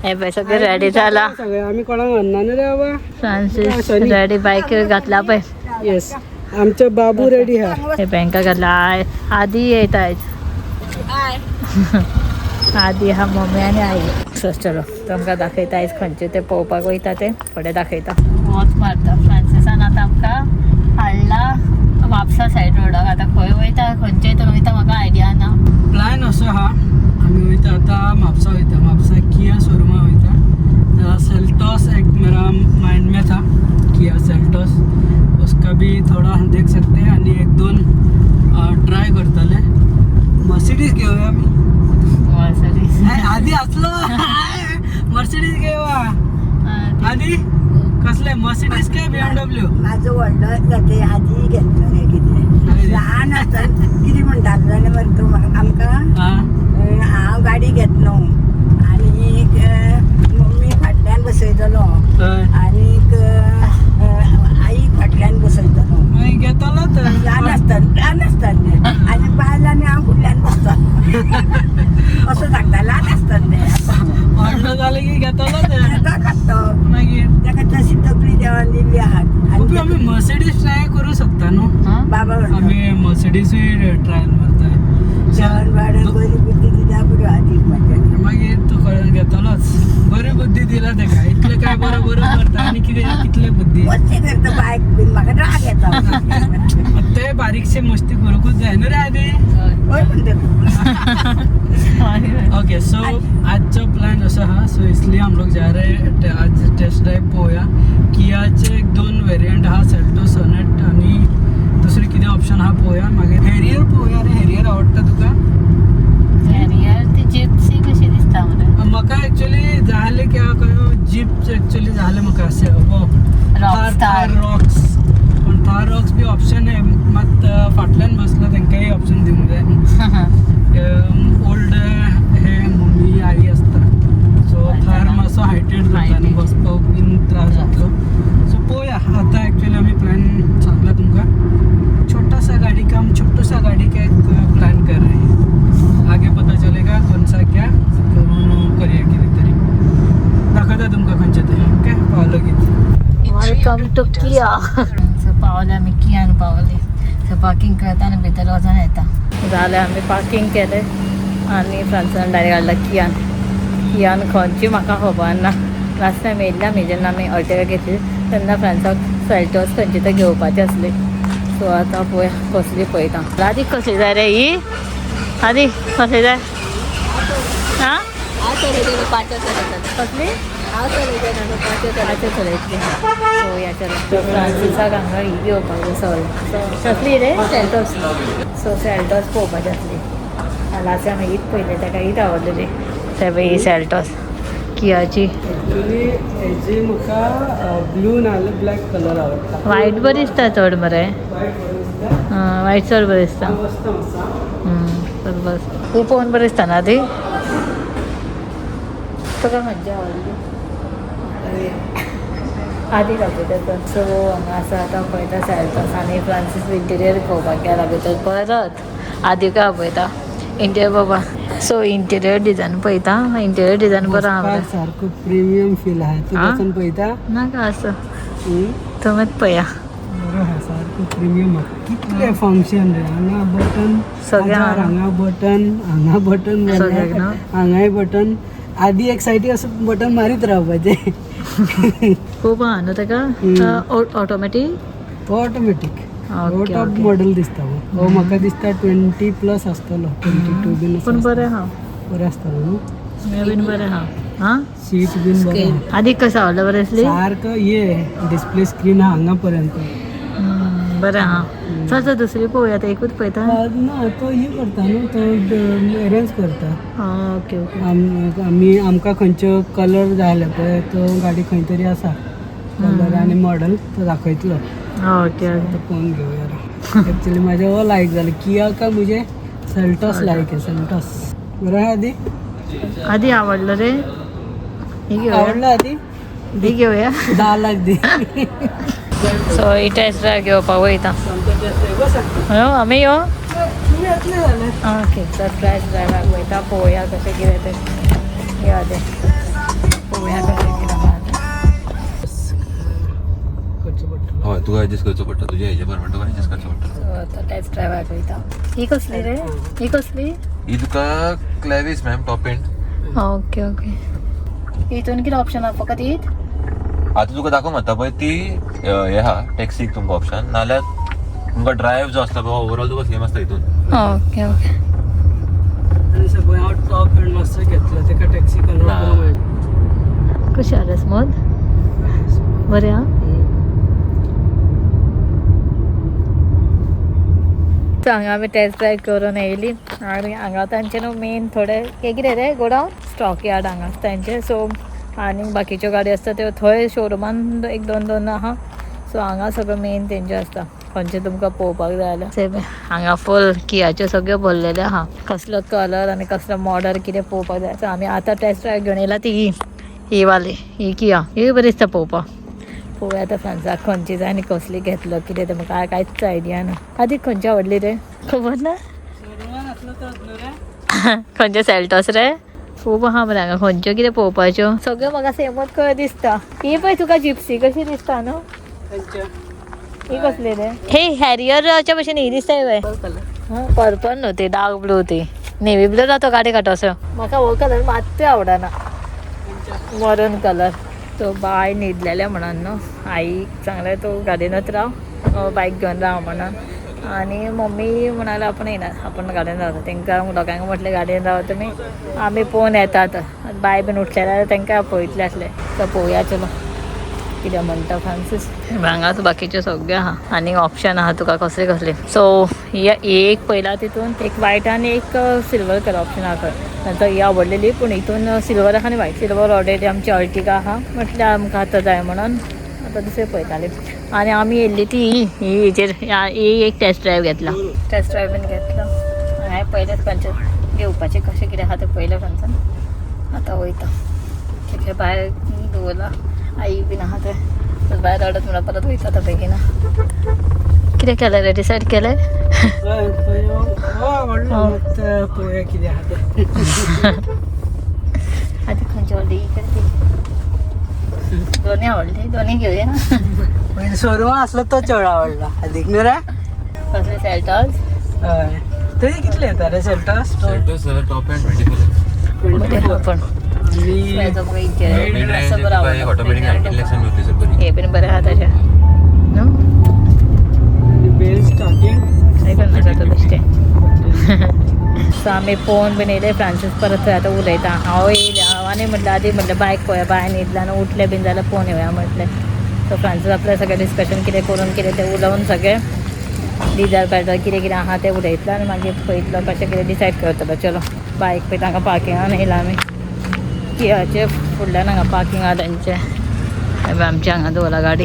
हे बाय सगळे रेडी झाला. आम्ही कोणाक म्हणणार नाही रे बाबा. फ्रान्सिस रेडी बाईक घातला पाय. येस आमचा बाबू रेडी हा. हे बँका घातला आधी येत आहेत. आधी हा मम्मी आणि आई. सो चलो तुमकां दाखयता आयज खंयचे ते पळोवपाक वयता ते फुडें दाखयता. वॉच मारता फ्रान्सिसान आतां आमकां हाडला म्हापसा सायड रोडाक. आतां खंय वयता खंयचे हितून वयता म्हाका आयडिया ना. प्लॅन असो हा आम्ही वयता आता म्हापसा वयता. म्हापसा किया शोरूमा वयता. सेल्टॉस एक मेरा माइंड में था किया सेल्टॉस. उसका भी थोड़ा देख सकते हैं आणि एक दोन ट्राय करताले. मर्सिडीज घेऊया आम्ही. आधी असलो मर्सिडीज घेऊया आधी. कसले मर्सिडीज काय BMW? माझं व्हडलं जाते आधी घेतलं रे. किती लहान असताना किती म्हणतात जाल्यार मरे तूं आमकां हांव गाडी घेतलो आनी मम्मी फाटल्यान बसयतलो आनीक आई फाटल्यान बसयतलो. घेतलो तर ल्हान आसतना आनी बायलांनी हांव फुडल्यान बसता असं सांगता. ल्हान आसतना व्हडलो जालें की घेतलो तर काडटा मागीर. ताका तशी तकली देवान दिल्ली आहात. आम्ही मर्सिडीज ट्राय करू शकता न्हू. बाबा आम्ही मर्सिडीजूय ट्रायल मारताय. जेवण भाडं बरी बुद्धी दिल्या पुढे आधी म्हणजे मागीर तू घेतलोच. बरी बुद्धी दिला तेका. इतले काय बरं करता आणि कितें कितले बुद्धी मस्ती करता बायक बीन म्हाका राग येता. ते बारीकशे मस्ती करूकूच जाय न्हू रे आधी. होय म्हणते. ओके सो आजचा प्लान असा हा. सो इसलिए हम लोग जा रहे हैं आज टेस्ट ड्राइव पोया. कियाचे एक दोन वेरियंट हा सेल्टो सोनेट आणि दुसरी किती ऑप्शन हा पोया. मागीर हेरियर पोया रे. हेरियर आवडटा तुका? हेरियर ती जिप्सी कशी दिसता मरे. म्हाका एक्चुअली जाले क्या कयो जीप एक्चुअली जाले म्हाका अशें रॉकस्टार रॉक्स. पण थार रॉक्स बी ऑप्शन आहे. मात फाटल्यान बसलो तेंकाय ऑप्शन दिवंक जाय. ओल्ड हे मम्मी आई असता. सो थार मातसो हायटेड जाता आनी बसपाक बीन त्रास जातलो. सो पळोवया आता. एक्चुअली आमी प्लॅन सांगला तुमकां. छोटासा गाडी का हम छोटूसा गाडी का एक प्लान कर रहे हैं. आगे पता चलेगा कौन सा क्या करून करूया कितें तरी. दाखवता तुमकां खंयचे ते. ओके पावलो की. वेलकम टू किया. पावले आम्ही कियान पावले. सो पार्किंग करताना भितर वचून येता. जालें आमी पार्किंग केलें आनी फ्रांसान डायरेक्ट हाडला कियान. कियान खंयची म्हाका खबर ना. लास्ट टायम येयल्ले आमी जेन्ना आमी अर्टिगा घेतली तेन्ना फ्रांसाक सेल्टॉस खंयची ते घेवपाची आसली. सो आतां पळय कसली पळयता. आदी कसली जाय रे ही? आदी कसली जाय? हां कसली? पांचशे चलयतली. सो याच्या फ्रांसिसाक हांगा ही घेवपाक जाय सगळी. कसली रे? सेल्टॉस. सो सेल्टॉस पळोवपाची आसली. लास्ट टायम हीच पयलें ताका हीच आवडलेली. ते पळय ही सेल्टॉस कियाची. एक्चुअली हेजी म्हाका ब्लू नाजाल्यार ब्लॅक कलर आवडटा. व्हायट बरी दिसता चड मरे. वायट बरें दिसता. व्हायट चड बरें दिसता. मस्त मातसा. बस तू पळोवन बरें दिसता ना ती. तुका खंयची आवडली? आधी दाखयता. सो हांगा आसा आतां पळयता सेल्टॉस आनी फ्रांसीस इंटिरियर पळोवपाक गेला भितर परत. आदी काय पळयता इंटिरियर बाबा. सो इंटिरियर डिझायन पळयता. इंटिरियर डिझायन बरो आहा. सारको प्रिमियम फील आहे. तू वचून पळयता नाका असं तुमीच पळया. बरो आहा सारको प्रिमियम. कितले फंक्शन रे. हांगा बटन सगळे हांगा बटन हांगा बटन सगळ्याक न्हू. हांगाय बटन. आधी एक सायडीक असं बटन मारीत रावपाचें. खूब आहा न्हू ताका. Automatic automatic. हो ओके टॉप मॉडेल दिसता. हो म्हाका दिसता 20+ आसतलो. 22 बीन पूण बरें आहा. बरें आसतलो न्हू. हे बीन बरें आहा. हां सीट बीन बरें. आदी कसं आवडलं बरें असली. सारको ये डिस्प्ले स्क्रीन हांगा पर्यंत. बरें आहा. चल चल दुसरी पळोवया. ते एकूच पळयता. ना तो हे करता न्हू. तो अरेंज करता. Okay okay. आमी आमकां खंयच्यो कलर जाय आसले पळय तो गाडी खंय तरी आसा कलर आनी मॉडल तो दाखयतलो. Okay okay. तो पळोवन घेवया. एक्चुअली म्हाजें हो लायक जालें. किया का मुझे सेल्टॉस लायक आहे. सेल्टॉस बरं आहे. आधी आधी आवडलं रे. ही घेऊया. आवडलं आधी. ही घेऊया. 10 लाख दे. सो ही टेस्ट ड्रायव्ह घेवपाक वयता. आमी यो. ओके सो टेस्ट ड्रायव्हाक वयता. पळोवया कशें कितें तें. या दे. ऍडजस्ट करचो पडटा तुझ्या हेजे प्रमाणे तुका ऍडजस्ट करचो पडटा. सो आता टेस्ट ड्रायव्ह पळयता. ही कसली रे? ही कसली? ही तुका क्लॅविस ma'am top end. Okay okay. हितून कितें ऑप्शन आहा फकत हीच? आता तुका दाखोवंक म्हणटा पळय ती हे आहा टॅक्सीक तुमकां ऑप्शन नाल्यार तुमकां ड्रायव्ह जो आसता पळय ओवरऑल तुका सेम आसता हितून. Okay okay. आणि सगळं हांव टॉप एंड मातसो घेतलो तेका टॅक्सी कन्वर्ट करूंक मेळटा. कशें आहा रे स्मूथ? बरें आहा? सो हांगा आमी टेस्ट ड्रायव्ह करून येयली आनी हांगा तांचे न्हू मेन थोडे कितें रे गोडावन स्टॉक यार्ड हांगा तांचे. सो आनी बाकीच्यो गाडी आसता त्यो थंय शोरुमान एक दोन आहा. सो हांगा सगळं मेन तेंचे आसता खंयचे तुमकां पळोवपाक जाय जाल्यार. सेम हांगा फूल कियाच्यो सगळ्यो भरलेले आहा. कसलो कलर आनी कसलो मॉडल कितें पळोवपाक जाय. सो आमी आतां टेस्ट ड्रायव्ह घेवन येयला ती ही वाली ही किया. ही बरी दिसता पळोवपाक. पळोवया आतां फ्रेंड्साक खंयची जाय आनी कसली घेतलो कितें तें म्हाका कांयच आयडिया ना. आदी खंयची आवडली रे? खबर ना. शोरुमान असलो तोच न्हू रे. खंयचे सेल्टॉस रे? खूब आहा मरे हांगा खंयच्यो कितें पळोवपाच्यो. सगळ्यो म्हाका सेमच कळ्यो दिसता. ही पळय तुका जिप्सी कशी दिसता न्हू. खंयच्या? ही कसली रे? हे हॅरियरच्या भशेन ही दिसता पळय. हां पर्पल न्हू ती डार्क ब्लू ती नेवी ब्लू जातो गाडी काटोसो. म्हाका हो कलर मात्तूय आवडना. मरून कलर. तो बाय न्हिदलेले म्हणून न्हू आईक सांगलें तूं गाडयेनूच राव बायक घेवन राव म्हणून. आनी मम्मी म्हणाले आपण येणार आपण गाडयेन रावता. तांकां लोकांक म्हटलें गाडयेन राव तुमी आमी पळोवन येतात. बाय बीन उठले जाल्यार तांकां पळयतले आसले. तर पळोवया चलो कितें म्हणटा फ्रांसीस. हांगाच बाकीच्यो सगळ्यो आहा आनी ऑप्शन आहा तुका कसले कसले. सो एक पयला तितून एक वायट आनी एक सिल्वर कलर ऑप्शन आहा खंय. नंतर ही आवडलेली पूण हितून सिल्वर आहा आनी वायट. सिल्वर ऑलरेडी आमची अर्टिगा आहा म्हटल्यार आमकां आतां जाय म्हणून आतां दुसरें पळयताली. आनी आमी येयल्ली ती ही हेजेर ही एक टेस्ट ड्रायव्ह घेतला. टेस्ट ड्रायव्ह बीन घेतलो. हांवें पयलेंच खंयचे घेवपाचें कशें कितें आहा तें पयलें खंयच्यान. आतां वयता कितें भायर दवरला आई बीन आहा थंय. भायर रडत म्हणून परत वयता आतां बेगीना. कितें केलें रे डिसायड केलें? पळोवया कितें आहा तें. आधी खंयची आवडली करते. दोन्ही आवडली दोन्ही घेऊया. शोरुमान असलो तो चड आवडला आदीक न्हू रे. कसले सेल्टॉस? हय थंय कितले येता रे सेल्टॉस? Top end 24. बरें आहा पण ऑटोमॅटिक अँटी-लॅक्शन मिळते सर बरी. हे पण बरें आहा ताचे न्हू. बेस स्टार्टिंग थंय पण नाका तो बेश्टें. सो आमी पळोवन बीन येयले. फ्रांसीस परत थंय आतां उलयता. हांव येयलें हांव आनी म्हटलें आदी म्हटलें बायक पळोवया बाय न्हिदला आनी उठलें बीन जाल्यार पळोवन येवया म्हटलें. सो फ्रांसीस आपलें सगळें डिस्कशन कितें करून कितें तें उलोवन सगळें डिझायड करता कितें कितें आहा तें उलयतलो आनी मागीर पळयतलो कशें कितें डिसायड करतलो. चलो बायक पळय तांकां पार्किंगान येयला आमी. कियाचे फुडल्यान हांगा पार्किंग आहा तेंचें. आमच्या हांगा दवरला गाडी.